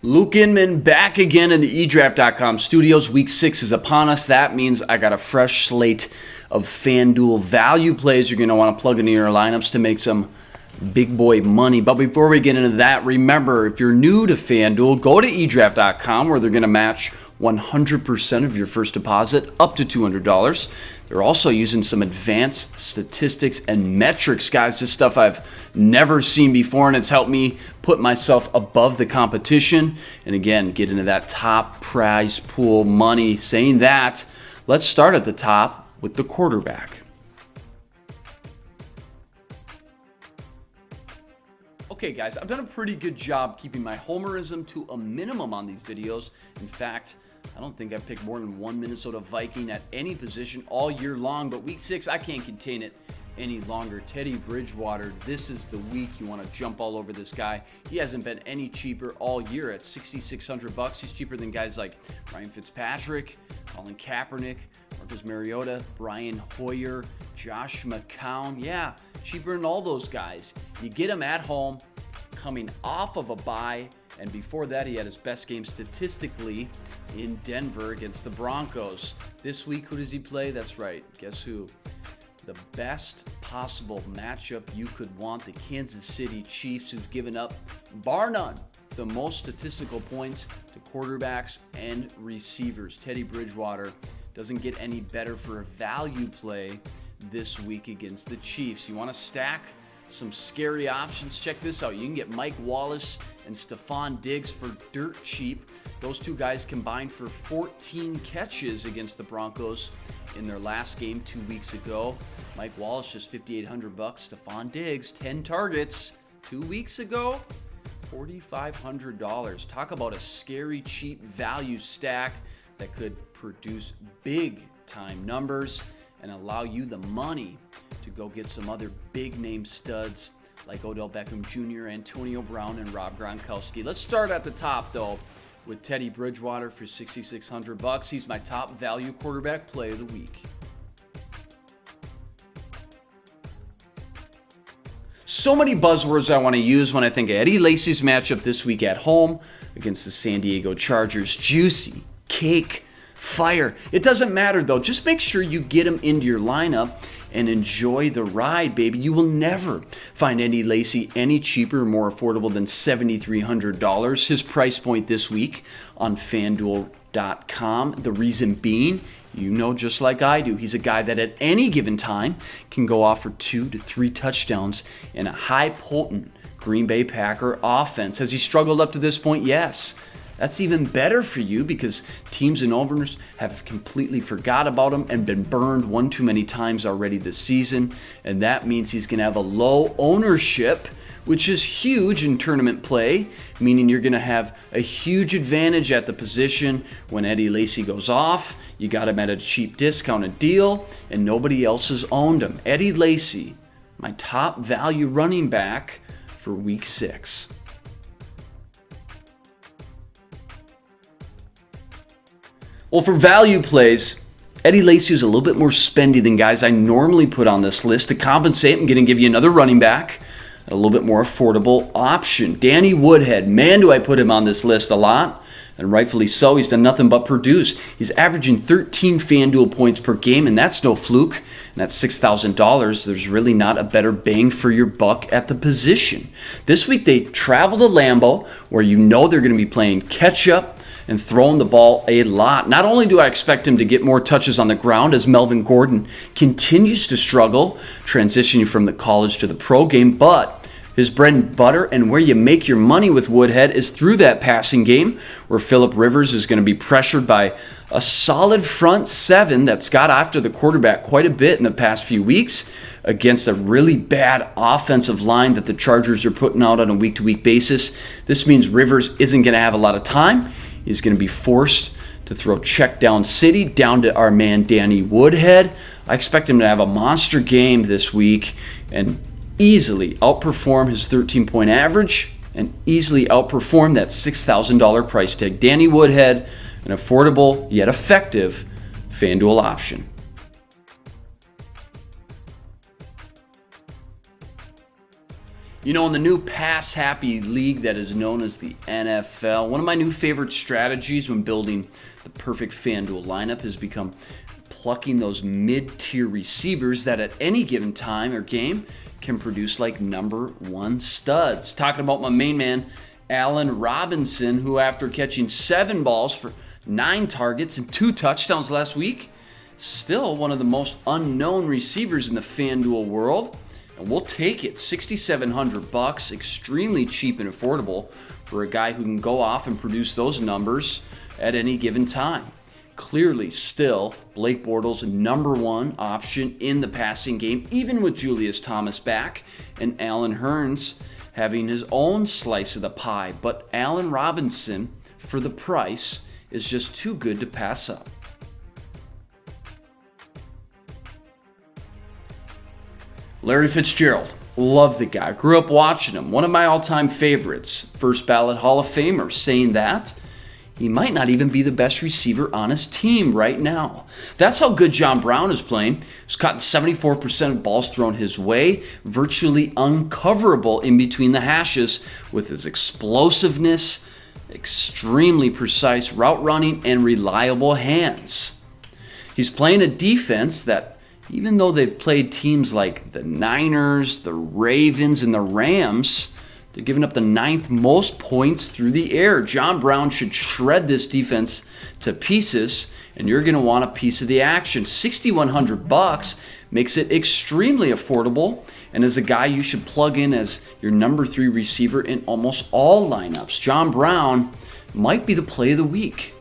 Luke Inman back again in the eDraft.com studios. Week 6 is upon us. That means I got a fresh slate of FanDuel value plays you're going to want to plug into your lineups to make some big boy money. But before we get into that, remember, if you're new to FanDuel, go to eDraft.com where they're going to match 100% of your first deposit up to $200. They're also using some advanced statistics and metrics, guys. This stuff I've never seen before, and it's helped me put myself above the competition. And again, get into that top prize pool money. Saying that, let's start at the top with the quarterback. Okay, guys, I've done a pretty good job keeping my homerism to a minimum on these videos. In fact, I don't think I've picked more than one Minnesota Viking at any position all year long, but week 6, I can't contain it any longer. Teddy Bridgewater, this is the week you want to jump all over this guy. He hasn't been any cheaper all year at $6,600. He's cheaper than guys like Ryan Fitzpatrick, Colin Kaepernick, Marcus Mariota, Brian Hoyer, Josh McCown. Yeah, cheaper than all those guys. You get him at home, coming off of a bye, and before that, he had his best game statistically in Denver against the Broncos. This week, who does he play? That's right. Guess who? The best possible matchup you could want, the Kansas City Chiefs, who've given up, bar none, the most statistical points to quarterbacks and receivers. Teddy Bridgewater doesn't get any better for a value play this week against the Chiefs. You want to stack some scary options? Check this out. You can get Mike Wallace and Stephon Diggs for dirt cheap. Those two guys combined for 14 catches against the Broncos in their last game 2 weeks ago. Mike Wallace just $5,800. Stephon Diggs 10 targets 2 weeks ago, $4,500. Talk about a scary cheap value stack that could produce big time numbers and allow you the money to go get some other big name studs like Odell Beckham Jr., Antonio Brown, and Rob Gronkowski. Let's start at the top though with Teddy Bridgewater for $6,600. He's my top value quarterback play of the week. So many buzzwords I want to use when I think of Eddie Lacy's matchup this week at home against the San Diego Chargers. Juicy, cake, fire. It doesn't matter though. Just make sure you get him into your lineup and enjoy the ride, baby. You will never find Eddie Lacy any cheaper or more affordable than $7,300. His price point this week on FanDuel.com. The reason being, you know just like I do, he's a guy that at any given time can go off for 2 to 3 touchdowns in a high potent Green Bay Packer offense. Has he struggled up to this point? Yes. That's even better for you because teams and owners have completely forgot about him and been burned one too many times already this season. And that means he's going to have a low ownership, which is huge in tournament play, meaning you're going to have a huge advantage at the position when Eddie Lacy goes off. You got him at a cheap discounted deal, and nobody else has owned him. Eddie Lacy, my top value running back for week 6. Well, for value plays, Eddie Lacy is a little bit more spendy than guys I normally put on this list. To compensate, I'm going to give you another running back, a little bit more affordable option. Danny Woodhead, man, do I put him on this list a lot, and rightfully so. He's done nothing but produce. He's averaging 13 FanDuel points per game, and that's no fluke. And that's $6,000. There's really not a better bang for your buck at the position. This week they travel to Lambeau, where you know they're going to be playing catch-up and throwing the ball a lot. Not only do I expect him to get more touches on the ground as Melvin Gordon continues to struggle, transitioning from the college to the pro game, but his bread and butter and where you make your money with Woodhead is through that passing game, where Phillip Rivers is going to be pressured by a solid front seven that's got after the quarterback quite a bit in the past few weeks against a really bad offensive line that the Chargers are putting out on a week-to-week basis. This means Rivers isn't going to have a lot of time. He's going to be forced to throw check down city down to our man Danny Woodhead. I expect him to have a monster game this week and easily outperform his 13-point average and easily outperform that $6,000 price tag. Danny Woodhead, an affordable yet effective FanDuel option. You know, in the new pass-happy league that is known as the NFL, one of my new favorite strategies when building the perfect FanDuel lineup has become plucking those mid-tier receivers that at any given time or game can produce like number one studs. Talking about my main man, Allen Robinson, who after catching 7 balls for 9 targets and 2 touchdowns last week, still one of the most unknown receivers in the FanDuel world. And we'll take it. $6,700, extremely cheap and affordable for a guy who can go off and produce those numbers at any given time. Clearly still Blake Bortles' number one option in the passing game, even with Julius Thomas back and Allen Hurns having his own slice of the pie. But Allen Robinson, for the price, is just too good to pass up. Larry Fitzgerald, love the guy. Grew up watching him. One of my all-time favorites. First ballot Hall of Famer, saying that he might not even be the best receiver on his team right now. That's how good John Brown is playing. He's gotten 74% of balls thrown his way, virtually uncoverable in between the hashes with his explosiveness, extremely precise route running, and reliable hands. He's playing a defense that, even though they've played teams like the Niners, the Ravens, and the Rams, they're giving up the 9th most points through the air. John Brown should shred this defense to pieces, and you're going to want a piece of the action. $6,100 makes it extremely affordable, and as a guy you should plug in as your number 3 receiver in almost all lineups. John Brown might be the play of the week.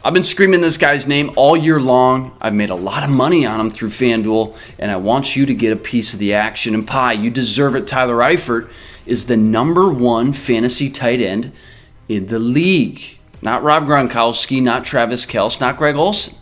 I've been screaming this guy's name all year long. I've made a lot of money on him through FanDuel, and I want you to get a piece of the action and pie. You deserve it. Tyler Eifert is the number 1 fantasy tight end in the league. Not Rob Gronkowski, not Travis Kelce, not Greg Olsen.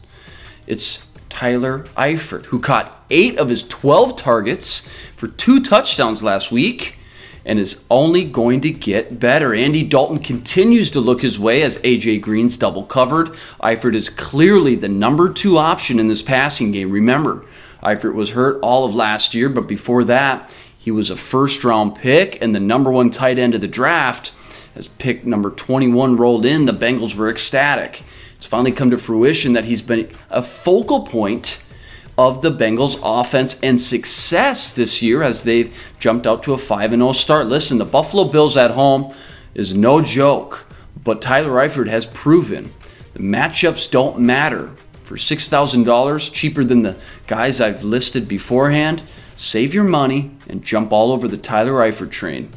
It's Tyler Eifert, who caught 8 of his 12 targets for 2 touchdowns last week, and is only going to get better. Andy Dalton continues to look his way as A.J. Green's double covered. Eifert is clearly the number 2 option in this passing game. Remember, Eifert was hurt all of last year, but before that, he was a first-round pick and the number 1 tight end of the draft. As pick number 21 rolled in, the Bengals were ecstatic. It's finally come to fruition that he's been a focal point of the Bengals offense and success this year as they've jumped out to a 5-0 start. Listen, the Buffalo Bills at home is no joke, but Tyler Eifert has proven the matchups don't matter. For $6,000, cheaper than the guys I've listed beforehand, save your money and jump all over the Tyler Eifert train.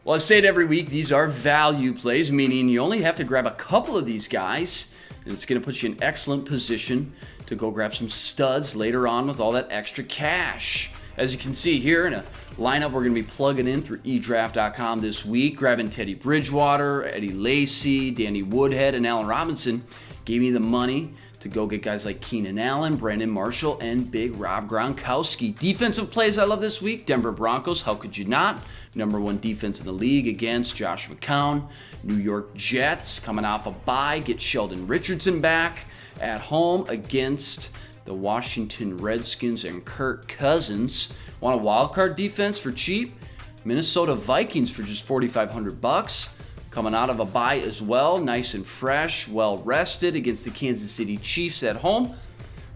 Well, I say it every week, these are value plays, meaning you only have to grab a couple of these guys, and it's going to put you in excellent position to go grab some studs later on with all that extra cash. As you can see here in a lineup we're going to be plugging in through eDraft.com this week, grabbing Teddy Bridgewater, Eddie Lacy, Danny Woodhead, and Allen Robinson gave me the money to go get guys like Keenan Allen, Brandon Marshall, and big Rob Gronkowski. Defensive plays I love this week. Denver Broncos, how could you not? Number 1 defense in the league against Josh McCown. New York Jets coming off a bye, get Sheldon Richardson back at home against the Washington Redskins and Kirk Cousins. Want a wild card defense for cheap? Minnesota Vikings for just $4,500. Coming out of a bye as well, nice and fresh, well rested against the Kansas City Chiefs at home,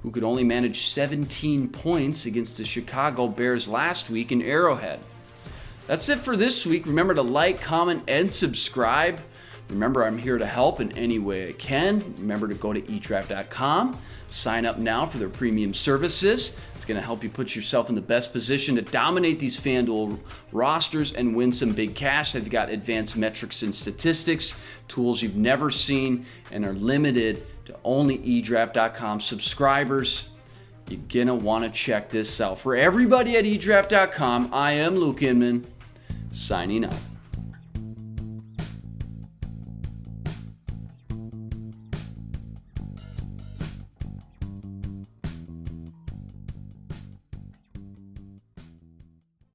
who could only manage 17 points against the Chicago Bears last week in Arrowhead. That's it for this week. Remember to like, comment, and subscribe. Remember, I'm here to help in any way I can. Remember to go to eDraft.com. Sign up now for their premium services. It's going to help you put yourself in the best position to dominate these FanDuel rosters and win some big cash. They've got advanced metrics and statistics, tools you've never seen, and are limited to only eDraft.com subscribers. You're going to want to check this out. For everybody at eDraft.com, I am Luke Inman, signing out.